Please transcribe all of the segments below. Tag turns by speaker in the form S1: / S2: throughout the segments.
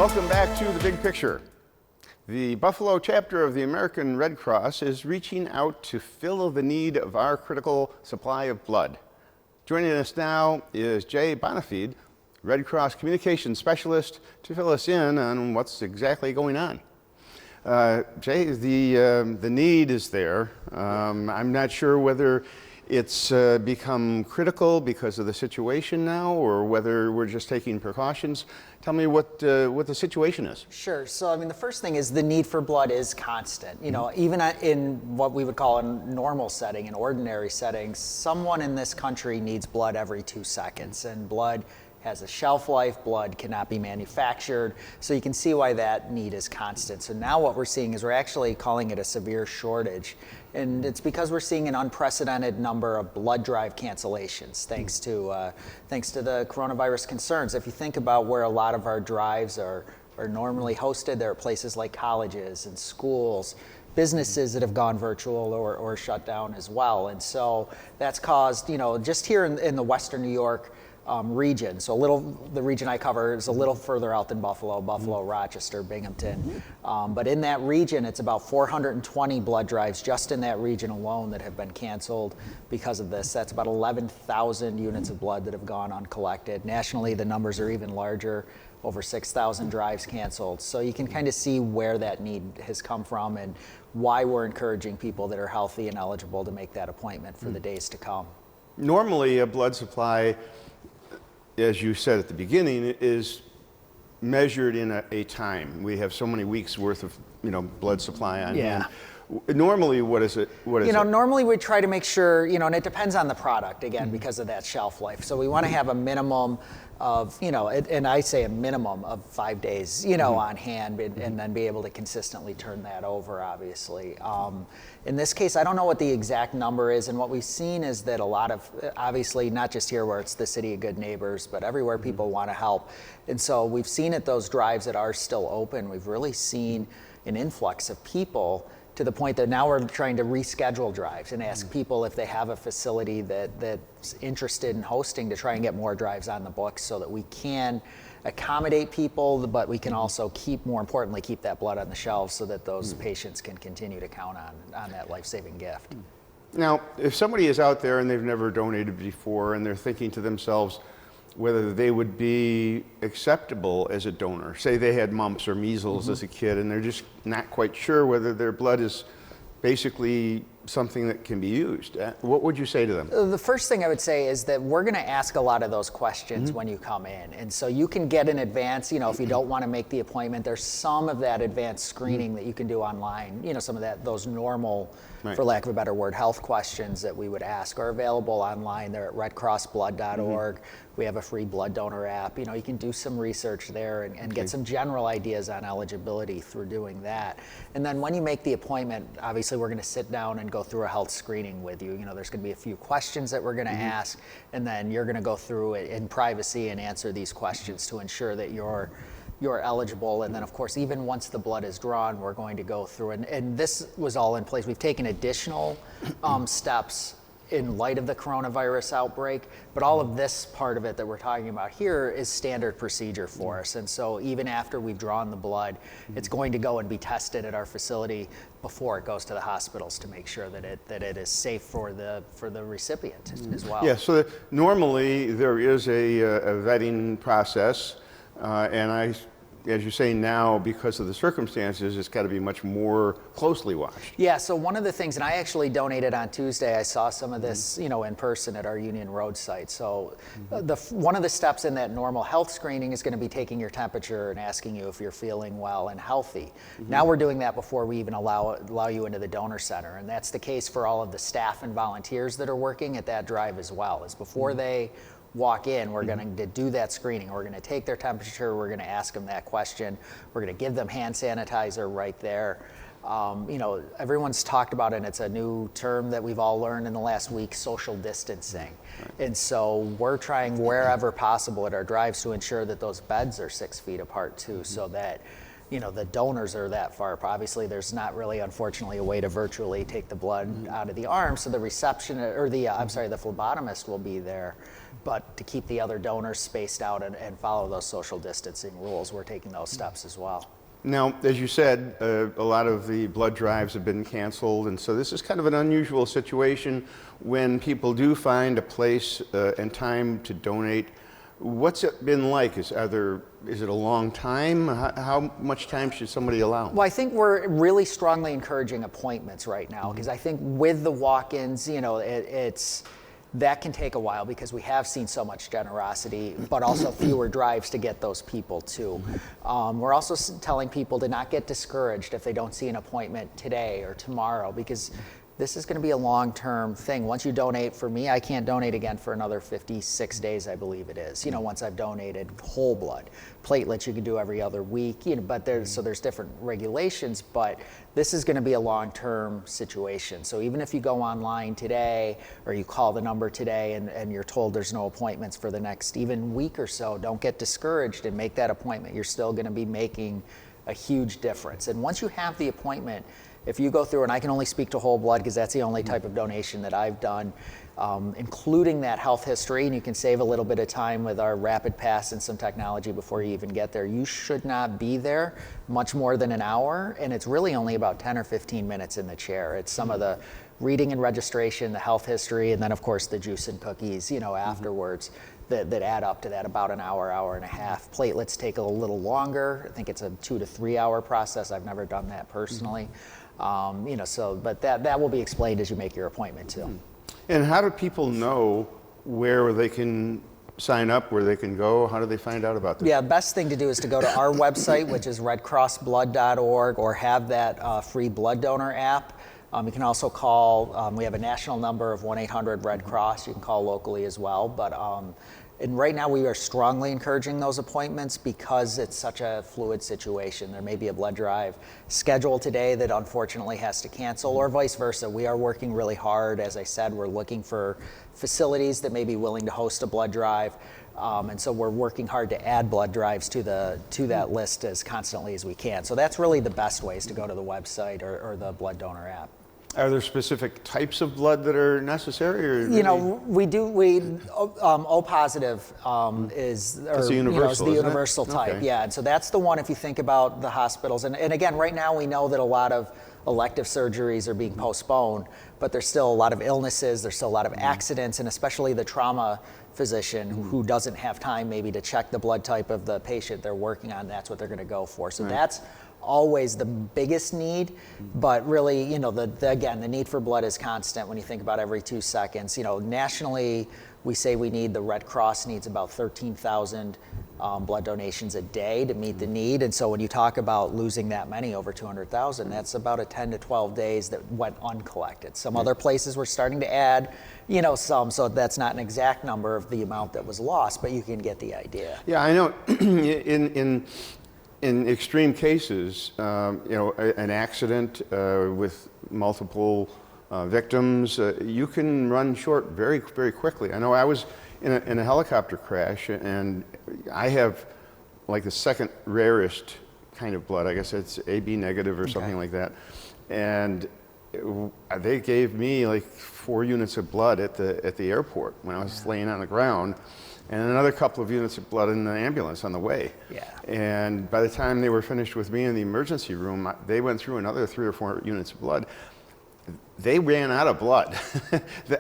S1: Welcome back to The Big Picture. The Buffalo chapter of the American Red Cross is reaching out to fill the need of our critical supply of blood. Joining us now is Jay Bonafede, Red Cross Communications Specialist, to fill us in on what's exactly going on. Jay, the need is there. I'm not sure whether it's become critical because of the situation now, or whether we're just taking precautions. Tell me what the situation is.
S2: Sure. So, I mean, the first thing is the need for blood is constant. You know, even in what we would call a normal setting, in ordinary settings, someone in this country needs blood every 2 seconds, and blood has a shelf life, blood cannot be manufactured, so you can see why that need is constant. So now what we're seeing is we're actually calling it a severe shortage, and it's because we're seeing an unprecedented number of blood drive cancellations thanks to the coronavirus concerns. If you think about where a lot of our drives are normally hosted, there are places like colleges and schools, businesses that have gone virtual or shut down as well. And so that's caused, you know, just here in the Western New York region. So the region I cover is a little further out than Buffalo, Rochester, Binghamton. But in that region, it's about 420 blood drives just in that region alone that have been canceled because of this. That's about 11,000 units of blood that have gone uncollected. Nationally, the numbers are even larger, over 6,000 drives canceled. So you can kind of see where that need has come from and why we're encouraging people that are healthy and eligible to make that appointment for the days to come.
S1: Normally, a blood supply, as you said at the beginning, is measured in a time. We have so many weeks worth of blood supply on hand. Normally, what is it?
S2: Normally we try to make sure, and it depends on the product, again, because of that shelf life. So we want to have a minimum of, and I say a minimum of 5 days, on hand, and then be able to consistently turn that over, obviously. In this case, I don't know what the exact number is, and what we've seen is that a lot of, obviously, not just here where it's the city of good neighbors, but everywhere people want to help. And so we've seen at those drives that are still open, we've really seen an influx of people to the point that now we're trying to reschedule drives and ask people if they have a facility that's interested in hosting to try and get more drives on the books so that we can accommodate people, but we can also more importantly, keep that blood on the shelves so that those patients can continue to count on that life-saving gift.
S1: Now, if somebody is out there and they've never donated before and they're thinking to themselves whether they would be acceptable as a donor, say they had mumps or measles as a kid and they're just not quite sure whether their blood is basically something that can be used, what would you say to them?
S2: The first thing I would say is that we're going to ask a lot of those questions when you come in. And so you can get in advance, if you don't want to make the appointment, there's some of that advanced screening that you can do online. Some of those normal, for lack of a better word, health questions that we would ask are available online. They're at redcrossblood.org. We have a free blood donor app. You can do some research there and get some general ideas on eligibility through doing that. And then when you make the appointment, obviously we're going to sit down and go through a health screening with you. There's going to be a few questions that we're going to ask, and then you're going to go through it in privacy and answer these questions to ensure that you're eligible. And then, of course, even once the blood is drawn, we're going to go through, and this was all in place. We've taken additional steps in light of the coronavirus outbreak, but all of this part of it that we're talking about here is standard procedure for us. And so even after we've drawn the blood, it's going to go and be tested at our facility before it goes to the hospitals to make sure that it is safe for the recipient as well.
S1: Yeah, so normally there is a vetting process, and as you say now, because of the circumstances, it's got to be much more closely watched.
S2: Yeah, so one of the things, and I actually donated on Tuesday, I saw some of this, in person at our Union Road site. So one of the steps in that normal health screening is going to be taking your temperature and asking you if you're feeling well and healthy. Now we're doing that before we even allow you into the donor center. And that's the case for all of the staff and volunteers that are working at that drive as well. Is before they walk in, we're going to do that screening. We're going to take their temperature. We're going to ask them that question. We're going to give them hand sanitizer right there. Everyone's talked about it, and it's a new term that we've all learned in the last week, social distancing. And so we're trying wherever possible at our drives to ensure that those beds are 6 feet apart too, so that the donors are that far. Obviously, there's not really, unfortunately, a way to virtually take the blood out of the arm, so the receptionist, or the phlebotomist will be there. But to keep the other donors spaced out and follow those social distancing rules, we're taking those steps as well.
S1: Now, as you said, a lot of the blood drives have been canceled, and so this is kind of an unusual situation when people do find a place and time to donate. What's it been like? Is it a long time? How much time should somebody allow?
S2: Well, I think we're really strongly encouraging appointments right now, because I think with the walk-ins, that can take a while because we have seen so much generosity, but also fewer drives to get those people too. We're also telling people to not get discouraged if they don't see an appointment today or tomorrow, because this is going to be a long-term thing. Once you donate for me, I can't donate again for another 56 days, I believe it is. Once I've donated whole blood. Platelets you can do every other week, but there's different regulations, but this is going to be a long-term situation. So even if you go online today or you call the number today and you're told there's no appointments for the next even week or so, don't get discouraged and make that appointment. You're still going to be making a huge difference. And once you have the appointment, if you go through, and I can only speak to whole blood because that's the only type of donation that I've done, including that health history, and you can save a little bit of time with our rapid pass and some technology before you even get there. You should not be there much more than an hour, and it's really only about 10 or 15 minutes in the chair. It's some of the reading and registration, the health history, and then of course the juice and cookies, afterwards. That add up to that about an hour, hour and a half. Platelets take a little longer. I think it's a 2 to 3 hour process. I've never done that personally. But that will be explained as you make your appointment too.
S1: And how do people know where they can sign up, where they can go? How do they find out about this?
S2: Yeah, best thing to do is to go to our website, which is redcrossblood.org, or have that free blood donor app. You can also call, we have a national number of 1-800-RED-CROSS. You can call locally as well. But and right now we are strongly encouraging those appointments because it's such a fluid situation. There may be a blood drive scheduled today that unfortunately has to cancel, or vice versa. We are working really hard. As I said, we're looking for facilities that may be willing to host a blood drive. And so we're working hard to add blood drives to that list as constantly as we can. So that's really the best ways to go to the website or the blood donor app.
S1: Are there specific types of blood that are necessary? Or
S2: O positive is
S1: the
S2: universal type.
S1: Okay.
S2: Yeah, and so that's the one if you think about the hospitals. And again, right now we know that a lot of elective surgeries are being postponed, but there's still a lot of illnesses, there's still a lot of accidents, and especially the trauma physician who doesn't have time maybe to check the blood type of the patient they're working on, that's what they're going to go for. So that's always the biggest need, but really, the need for blood is constant when you think about every 2 seconds. Nationally, we say the Red Cross needs about 13,000 blood donations a day to meet the need. And so when you talk about losing that many, over 200,000, that's about a 10 to 12 days that went uncollected. Some other places we're starting to add, some, so that's not an exact number of the amount that was lost, but you can get the idea.
S1: Yeah, I know in extreme cases, an accident with multiple victims, you can run short very, very quickly. I know I was in a helicopter crash, and I have like the second rarest kind of blood. I guess it's AB negative or something like that. And they gave me like 4 units of blood at the airport when I was laying on the ground, and another couple of units of blood in the ambulance on the way.
S2: Yeah.
S1: And by the time they were finished with me in the emergency room, they went through another 3 or 4 units of blood. They ran out of blood.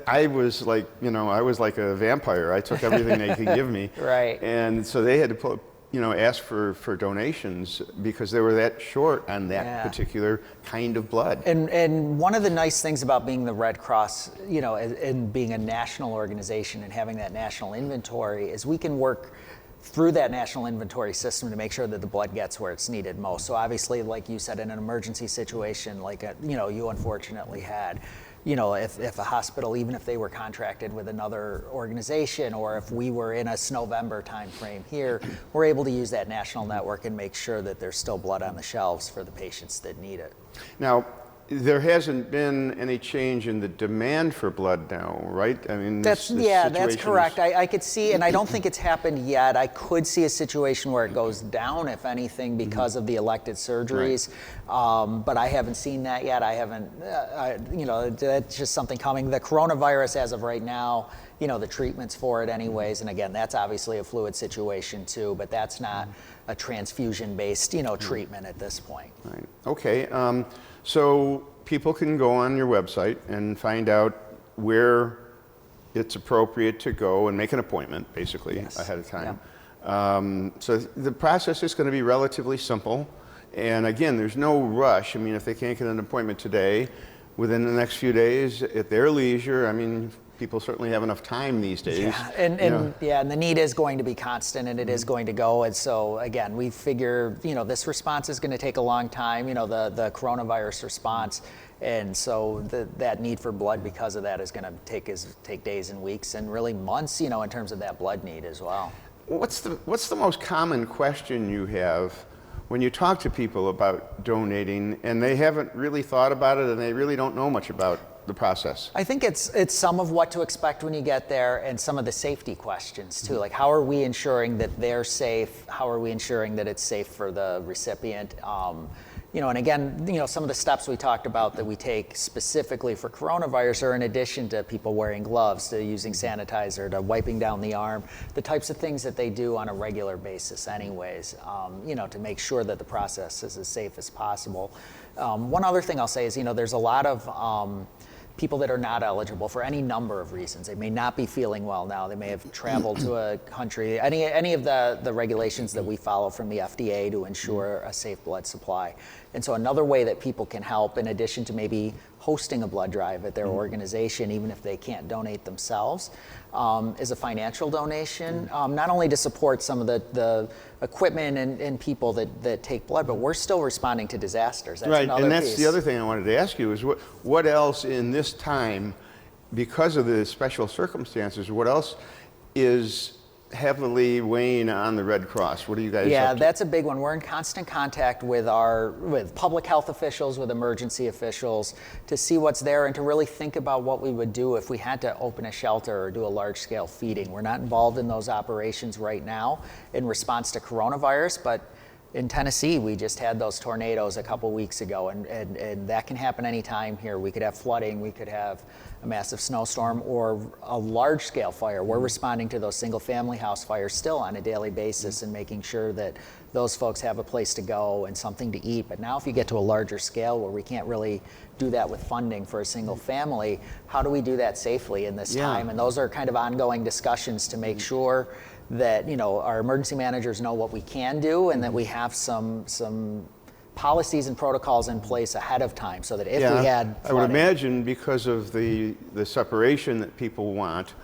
S1: I was like, I was like a vampire. I took everything they could give me.
S2: Right.
S1: And so they had to ask for donations because they were that short on that particular kind of blood.
S2: And one of the nice things about being the Red Cross, and being a national organization and having that national inventory is we can work through that national inventory system to make sure that the blood gets where it's needed most. So obviously, like you said, in an emergency situation like you unfortunately had, if a hospital, even if they were contracted with another organization, or if we were in a November time frame here, we're able to use that national network and make sure that there's still blood on the shelves for the patients that need it.
S1: Now, there hasn't been any change in the demand for blood now, right? I mean,
S2: that's
S1: situation
S2: correct. I could see, and I don't think it's happened yet. I could see a situation where it goes down, if anything, because of the elected surgeries. Right. But I haven't seen that yet. I haven't, that's just something coming. The coronavirus, as of right now, the treatments for it anyways. And again, that's obviously a fluid situation too, but that's not a transfusion-based, treatment at this point.
S1: Right. Okay. So people can go on your website and find out where it's appropriate to go and make an appointment, basically, ahead of time. Yeah. So the process is going to be relatively simple. And again, there's no rush. I mean, if they can't get an appointment today, within the next few days, at their leisure, I mean, people certainly have enough time these days.
S2: Yeah, and the need is going to be constant, and it is going to go. And so again, we figure, this response is going to take a long time. The coronavirus response, and so that need for blood because of that is going to take days and weeks, and really months. In terms of that blood need as well.
S1: What's the most common question you have when you talk to people about donating, and they haven't really thought about it, and they really don't know much about the process?
S2: I think it's some of what to expect when you get there, and some of the safety questions too. Like, how are we ensuring that they're safe? How are we ensuring that it's safe for the recipient? And again, some of the steps we talked about that we take specifically for coronavirus are in addition to people wearing gloves, to using sanitizer, to wiping down the arm, the types of things that they do on a regular basis anyways, to make sure that the process is as safe as possible. One other thing I'll say is, there's a lot of people that are not eligible for any number of reasons. They may not be feeling well now. They may have traveled to a country, any of the regulations that we follow from the FDA to ensure a safe blood supply. And so another way that people can help, in addition to maybe hosting a blood drive at their organization, even if they can't donate themselves, is a financial donation, not only to support some of the equipment and people that take blood, but we're still responding to disasters. That's
S1: right,
S2: another
S1: and that's
S2: piece.
S1: the other thing I wanted to ask you is what else in this time, because of the special circumstances, what else is heavily weighing on the Red Cross? What are you guys up to?
S2: That's a big one. We're in constant contact with public health officials, with emergency officials, to see what's there and to really think about what we would do if we had to open a shelter or do a large-scale feeding. We're not involved in those operations right now in response to coronavirus, but in Tennessee, we just had those tornadoes a couple weeks ago, and that can happen anytime here. We could have flooding, we could have a massive snowstorm, or a large-scale fire. We're responding to those single-family house fires still on a daily basis and making sure that those folks have a place to go and something to eat. But now if you get to a larger scale where we can't really do that with funding for a single family, how do we do that safely in this time? And those are kind of ongoing discussions to make sure that our emergency managers know what we can do, and that we have some policies and protocols in place ahead of time, so that if we had flooding,
S1: I would imagine because of the separation that people want,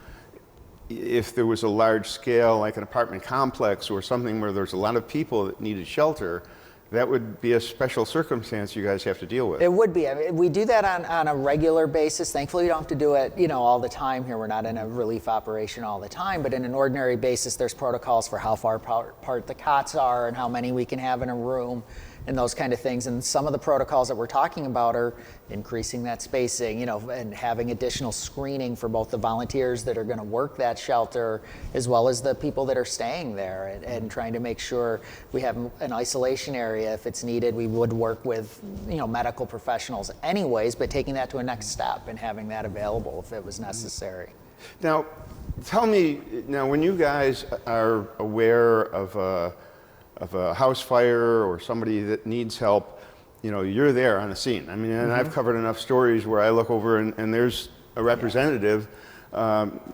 S1: if there was a large scale, like an apartment complex or something where there's a lot of people that needed shelter, that would be a special circumstance you guys have to deal with.
S2: It would be. I mean, we do that on a regular basis. Thankfully, we don't have to do it, all the time here. We're not in a relief operation all the time, but in an ordinary basis, there's protocols for how far apart the cots are and how many we can have in a room, and those kind of things. And some of the protocols that we're talking about are increasing that spacing, and having additional screening for both the volunteers that are going to work that shelter as well as the people that are staying there, and trying to make sure we have an isolation area if it's needed. We would work with, medical professionals anyways, but taking that to a next step and having that available if it was necessary.
S1: Now, tell me, when you guys are aware of a house fire or somebody that needs help, you're there on the scene. I mean, and I've covered enough stories where I look over and there's a representative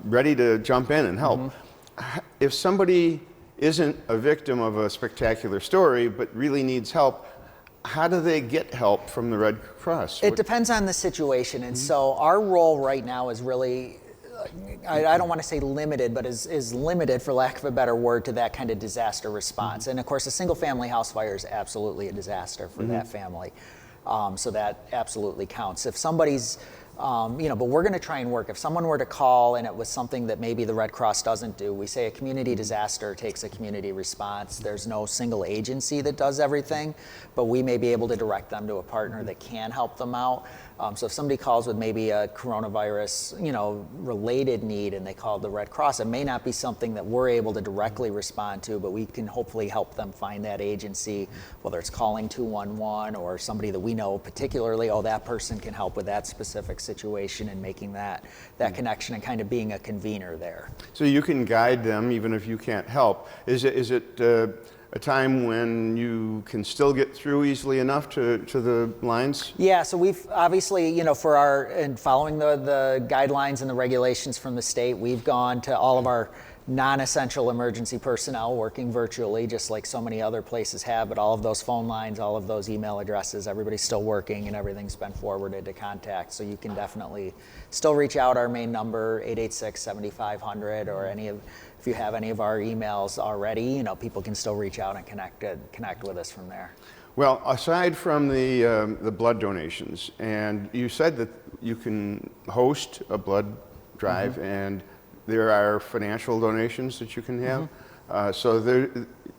S1: ready to jump in and help. If somebody isn't a victim of a spectacular story but really needs help, how do they get help from the Red Cross?
S2: It depends on the situation. And so our role right now is really, I don't want to say limited, but is limited, for lack of a better word, to that kind of disaster response. And of course, a single family house fire is absolutely a disaster for that family. So that absolutely counts. If somebody's But we're going to try and work. If someone were to call and it was something that maybe the Red Cross doesn't do, we say a community disaster takes a community response. There's no single agency that does everything, but we may be able to direct them to a partner that can help them out. So if somebody calls with maybe a coronavirus, related need, and they call the Red Cross, it may not be something that we're able to directly respond to, but we can hopefully help them find that agency, whether it's calling 211 or somebody that we know particularly, that person can help with that specific situation, and making that connection and kind of being a convener there.
S1: So you can guide them even if you can't help. Is it a time when you can still get through easily enough to the lines?
S2: Yeah, so we've obviously, and following the guidelines and the regulations from the state, we've gone to all of our non-essential emergency personnel working virtually, just like so many other places have, but all of those phone lines, all of those email addresses, everybody's still working and everything's been forwarded to contact. So you can definitely still reach out. Our main number, 886-7500, or if you have any of our emails already, people can still reach out and connect with us from there.
S1: Well, aside from the blood donations, and you said that you can host a blood drive, and there are financial donations that you can have. So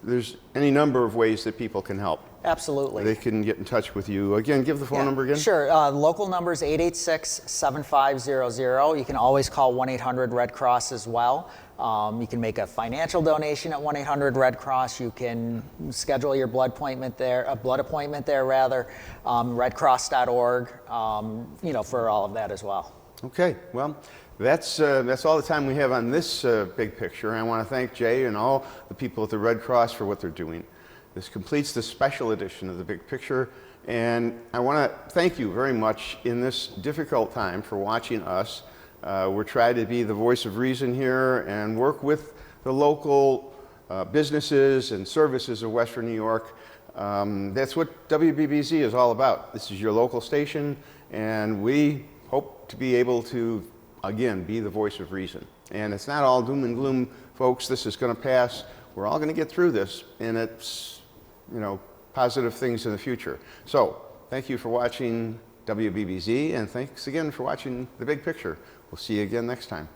S1: there's any number of ways that people can help.
S2: Absolutely.
S1: They can get in touch with you. Again, give the phone number again.
S2: Sure. Local number is 886-7500. You can always call 1-800-RED CROSS as well. You can make a financial donation at 1-800-RED CROSS. You can schedule your blood appointment there, redcross.org, for all of that as well.
S1: Okay, well, that's all the time we have on this big picture. I want to thank Jay and all the people at the Red Cross for what they're doing. This completes the special edition of the Big Picture, and I want to thank you very much in this difficult time for watching us. We're trying to be the voice of reason here and work with the local businesses and services of Western New York. That's what WBBZ is all about. This is your local station, and we hope to be able to, again, be the voice of reason. And it's not all doom and gloom, folks. This is going to pass. We're all going to get through this, and it's, positive things in the future. So thank you for watching WBBZ, and thanks again for watching The Big Picture. We'll see you again next time.